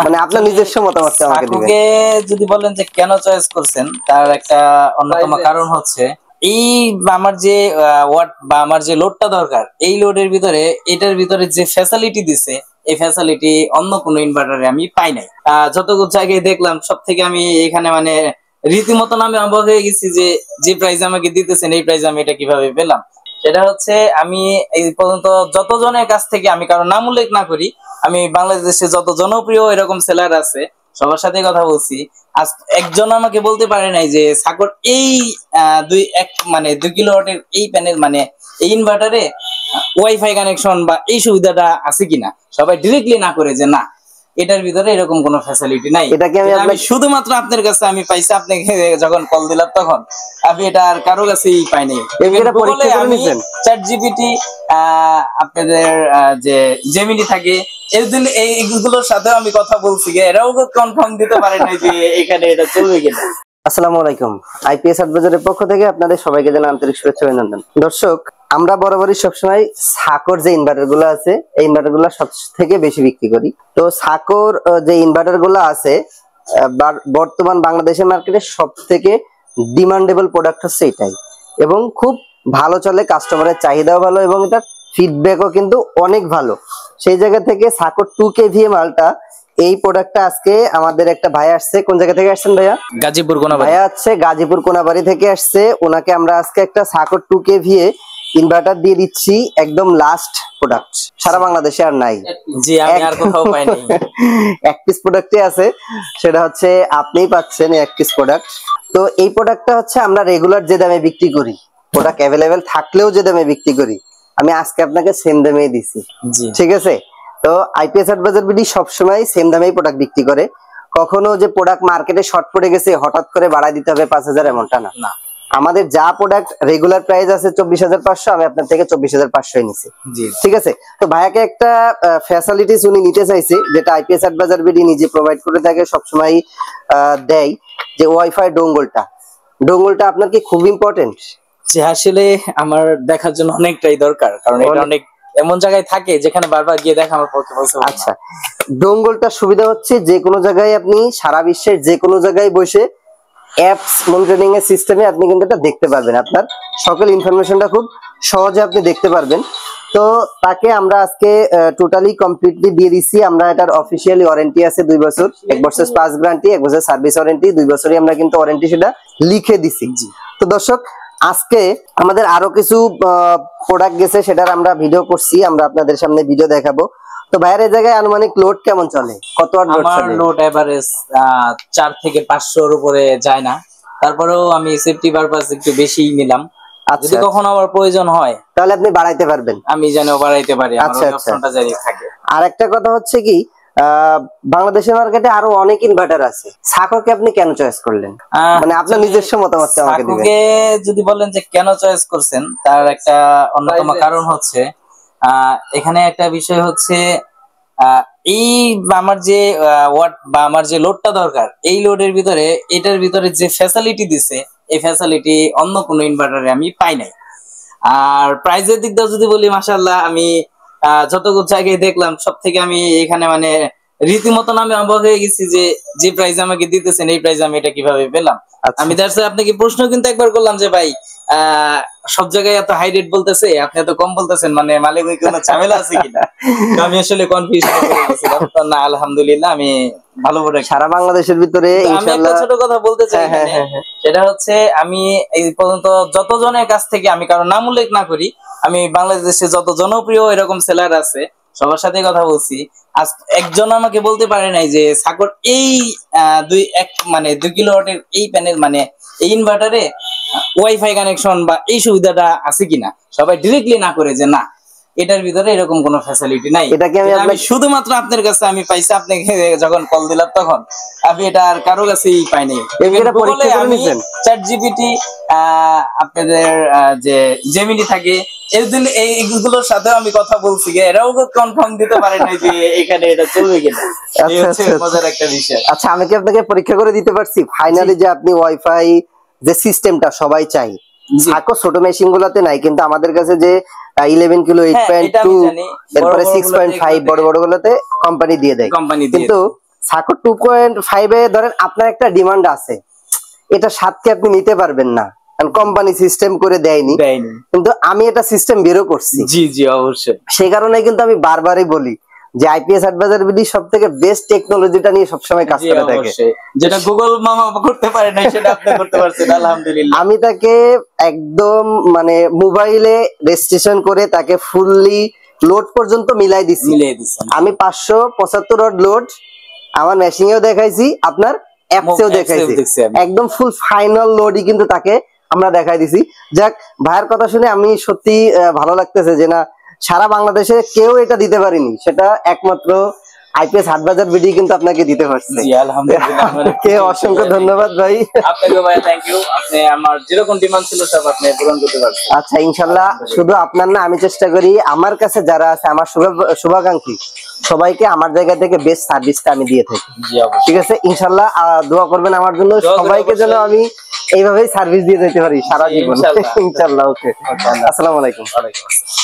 মানে আপনার নিজস্ব মতামতটা আমাকে দিবেন। সাকুকে যদি বলেন যে কেন চয়েস করছেন, তার একটা অন্যতম কারণ হচ্ছে এই আমার যে ওয়াট বা আমার যে লোডটা দরকার, এই লোডের ভিতরে এটার ভিতরে যে ফ্যাসিলিটি দিছে, এই ফ্যাসিলিটি অন্য কোনো ইনভার্টারে আমি পাই নাই। যতগুলো জায়গায় দেখলাম সব থেকে আমি এখানে মানে রীতিমতন আমি অবাক হয়ে গেছি যে যে প্রাইস আমাকে দিতেছেন এই প্রাইস আমি এটা কিভাবে পেলাম। সেটা হচ্ছে আমি এই পর্যন্ত যতজনের কাছ থেকে, আমি কারো নাম উল্লেখ না করি, আমি বাংলাদেশে যত জনপ্রিয় এরকম সেলার আছে সবার সাথে কথা বলছি, আজ একজন আমাকে বলতে পারে নাই যে সাকর এই মানে 2 কিলোওয়াটের এই প্যানেল মানে এই ইনভার্টারে ওয়াইফাই কানেকশন বা এই সুবিধাটা আছে কিনা। সবাই ডিরেক্টলি না করে যে না এটার ভিতরে এরকম কোনো ফ্যাসিলিটি নাই। এটাকে আমি শুধুমাত্র আপনার কাছে আমি পাইছি, আপনাকে যখন কল দিলাম তখন আমি এটা আর কারো কাছেই পাইনি। আমি চ্যাট জিপিটি, আপনাদের যে জেমিনি থাকে, এইগুলোর সাথেও আমি কথা বলছি, এরাও কনফার্ম দিতে পারে না যে এখানে এটা চলবে কিনা। আসসালামু আলাইকুম, আইপিএস অ্যাডভাইজারের পক্ষ থেকে আপনাদের সবাইকে জানাই আন্তরিক শুভেচ্ছা অভিনন্দন। দর্শক, আমরা বরাবরই সবসময় সাকর যে ইনভার্টার গুলো আছে এই ইনভার্টার গুলো সব থেকে বেশি বিক্রি করি। তো সাকর যে ইনভার্টার গুলো আছে বর্তমান বাংলাদেশের মার্কেটে সব থেকে ডিমান্ডেবল প্রোডাক্ট হচ্ছে এটাই, এবং খুব ভালো চলে, কাস্টমারের চাহিদাও ভালো এবং এটার ফিডব্যাকও কিন্তু অনেক ভালো। সেই জায়গা থেকে সাকর 2KVA মালটা, এই প্রোডাক্টটা আজকে আমাদের একটা ভাই আসছে। কোন জায়গা থেকে আসছেন ভাইয়া? গাজীপুর কোনাবাড়ি। ভাইয়া হচ্ছে গাজীপুর কোনাবাড়ি থেকে আসছে। ওনাকে আমরা আজকে একটা সাকর 2KVA ইনভার্টার দিয়ে দিচ্ছি, একদম লাস্ট প্রোডাক্ট, সারা বাংলাদেশে আর নাই। জি, আমি আর কোথাও পাইনি। এক পিস প্রোডাক্টই আছে, সেটা হচ্ছে আপনিই পাচ্ছেন এক পিস প্রোডাক্ট। তো এই প্রোডাক্টটা হচ্ছে আমরা রেগুলার যে দামে বিক্রি করি, প্রোডাক্ট অ্যাভেলেবেল থাকলেও যে দামে বিক্রি করি, আমি আজকে আপনাকে সেম দামেই দিছি। ঠিক আছে? তো আইপিএস অ্যাডভাইজার বিডি সবসময় সেম দামেই প্রোডাক্ট বিক্রি করে। কখনো যে প্রোডাক্ট মার্কেটে শর্ট পড়ে গেছে হঠাৎ করে বাড়াই দিতে হবে 5000, এমনটা না। আমাদের যা প্রোডাক্ট রেগুলার প্রাইস আছে 24500, আমি আপনার থেকে 24500 নিছি। ঠিক আছে? তো ভাইয়াকে একটা ফ্যাসিলিটিস উনি নিতে চাইছে, যেটা আইপিএস অ্যাডভাইজার বিডি নিজে প্রোভাইড করে থাকে, সবসময় দেয়, যে ওয়াইফাই ডোঙ্গলটা আপনার কি খুব ইম্পর্টেন্ট? যে আসলে আমার দেখার জন্য অনেকটাই দরকার, কারণ এটা অনেক এমন জায়গায় থাকে যেখানে বারবার গিয়ে দেখা আমার পক্ষে পসিবল। আচ্ছা, ডোঙ্গলটা সুবিধা হচ্ছে যে কোনো জায়গায় আপনি সারা বিশ্বের যে কোনো জায়গায় বসে অ্যাপস মনিটরিং এর সিস্টেমে আপনি কিন্তু এটা দেখতে পারবেন, আপনার সকল ইনফরমেশনটা খুব সহজে আপনি দেখতে পারবেন। তো তাকে আমরা আজকে টোটালি কমপ্লিটলি দিয়ে দিচ্ছি। আমরা এটার অফিসিয়ালি ওয়ারেন্টি আছে 2 বছর, 1 বছর পাস গ্যারান্টি, 1 বছর সার্ভিস ওয়ারেন্টি, 2 বছরই আমরা কিন্তু ওয়ারেন্টি সেটা লিখে দিছি। তো দর্শক, আজকে আমাদের আরো কিছু প্রোডাক্ট গেছে, সেটার আমরা ভিডিও করছি, আমরা আপনাদের সামনে ভিডিও দেখাবো। তো বাইরের জায়গায় আনুমানিক লোড কেমন চলে? কত ওয়াট লোড চলে? লোড এভারেজ 4 থেকে 500 এর উপরে যায় না, তারপরেও আমি সেফটি পারপাস একটু বেশি নিলাম। যদি কখনো আবার প্রয়োজন হয় তাহলে আপনি বাড়াইতে পারবেন, আমি যেন বাড়াইতে পারি। আমার অপশনটা জারি থাকে। আর একটা কথা হচ্ছে কি, বাংলাদেশের মার্কেটে আরো অনেক ইনভার্টার আছে, সাকরকে আপনি কেন চয়েস করলেন? মানে আপনার নিজস্ব মতামতটা আমাকে দিবেন। সাকরকে যদি বলেন যে কেন চয়েস করছেন, তার একটা অন্যতম কারণ হচ্ছে এখানে একটা বিষয় হচ্ছে এই আমার যে ওয়াট বা আমার যে লোডটা দরকার, এই লোডের ভিতরে এটার ভিতরে যে ফ্যাসিলিটি দিছে, এই ফ্যাসিলিটি অন্য কোনো ইনভার্টারে আমি পাই নাই। আর প্রাইসের দিক দিয়ে যদি বলি, মাশাআল্লাহ, আমি যতগুলো জায়গায় দেখলাম সব থেকে আমি এখানে মানে রীতিমতন আমি অবাক হয়ে গেছি যে যে প্রাইস আমাকে দিতেছেন এই প্রাইস আমি এটা কিভাবে পেলাম। আমি আপনাকে প্রশ্ন কিন্তু একবার করলাম যে ভাই সব জায়গায় এত হাই রেট বলতেছে, আপনি এত কম বলতেছেন, মানে মালিক কোনো ঝামেলা আছে কিনা? আমি আসলে কনফিউজ হয়ে গেছিলাম। না, আলহামদুলিল্লাহ, আমি ভালো করে সারা বাংলাদেশের ভিতরে আমি একটা ছোট কথা বলতে চাই। সেটা হচ্ছে আমি এই পর্যন্ত যতজনের কাছ থেকে, আমি কারো নাম উল্লেখ না করি, আমি বাংলাদেশে যত জনপ্রিয় এরকম সেলার আছে সবার সাথে কথা বলছি, আজ একজন আমাকে বলতে পারে নাই যে সাকর এই মানে 2 কিলোওয়াটের এই প্যানেল মানে এই ইনভার্টারে ওয়াইফাই কানেকশন বা এই সুবিধাটা আছে কিনা। সবাই ডিরেক্টলি না করে যে না এটার ভিতরে এরকম কোনো ফ্যাসিলিটি নাই। এটাকে আমি শুধুমাত্র আপনার কাছে আমি পাইছি, আপনাকে যখন কল দিলাম তখন আমি এটা আর কারো কাছেই পাইনি। আমি চ্যাট জিপিটি, আপনাদের যে জেমিনি থাকে, এইগুলোর সাথেও আমি কথা বলছি, এরাও কনফার্ম দিতে পারে না যে এখানে এটা চলবে কিনা। মজার একটা বিষয়। আচ্ছা, আমি কি আপনাকে পরীক্ষা করে দিতে পারছি ফাইনালি যে আপনি ওয়াইফাই যে সিস্টেমটা সবাই চাই, সাকর ছোট মেশিন গুলাতে নাই, কিন্তু আমাদের কাছে যে 11 কিলো হ্যাঁ, এটা আমি 8.2 জানি। এরপরে বড় বড় 6.5 বড় বড় গুলোতে কোম্পানি দিয়ে দেয়। কোম্পানি দিয়ে কিন্তু সাকো 2.5 এ ধরেন আপনার একটা ডিমান্ড আছে, এটা 7 কে আপনি নিতে পারবেন না কারণ কোম্পানি সিস্টেম করে দেয়নি, দেয়নি। কিন্তু আমি এটা সিস্টেম বেরো করছি। জি জি অবশ্যই। সেই কারণে কিন্তু আমি বারবারই বলি যে আইপিএস অ্যাডভাইজার বিডি সবথেকে বেস্ট টেকনোলজিটা নিয়ে সবসময় কাজ জি করে থাকে। অবশ্যই, যেটা গুগল মামা করতে পারে না সেটা আপনি করতে পারছেন, আলহামদুলিল্লাহ। আমি তাকে একদম মানে মোবাইলে রেজিস্ট্রেশন করে তাকে ফুললি লোড পর্যন্ত মিলাই দিছি। মিলিয়ে দিচ্ছেন। আমি 575 ওয়াট লোড আমার মেশিনেও দেখাইছি, আপনার অ্যাপসেও দেখাইছি, দেখছি আমি। একদম ফুল ফাইনাল লোডই কিন্তু তাকে আমরা দেখাই দিছি। যাক, ভাইয়ের কথা শুনে আমি সত্যি ভালো লাগতেছে যে না, সারা বাংলাদেশে কেউ এটা দিতে পারেনি, সেটা একমাত্র আইপিএস অ্যাডভাইজার বিডি কিন্তু আপনাকে দিতে পারছে। জি আলহামদুলিল্লাহ। কে অসংখ্য ধন্যবাদ ভাই। আপনাকে ভাই থ্যাংক ইউ, আপনি আমার যেরকম ডিমান্ড ছিল সব আপনি পূরণ করতে পারছেন। আচ্ছা ইনশাল্লাহ, শুধু আপনার না, আমি চেষ্টা করি আমার কাছে যারা আছে আমার শুভাকাঙ্ক্ষী সবাইকে আমার জায়গা থেকে বেস্ট সার্ভিসটা আমি দিয়ে থাকি। জি অবশ্যই। ঠিক আছে, ইনশাল্লাহ দোয়া করবেন আমার জন্য, সবাইকে যেন আমি এইভাবেই সার্ভিস দিয়ে যেতে পারি সারা জীবন। ইনশাল্লাহ। ওকে, আসসালামু আলাইকুম। ওয়ালাইকুম আসসালাম।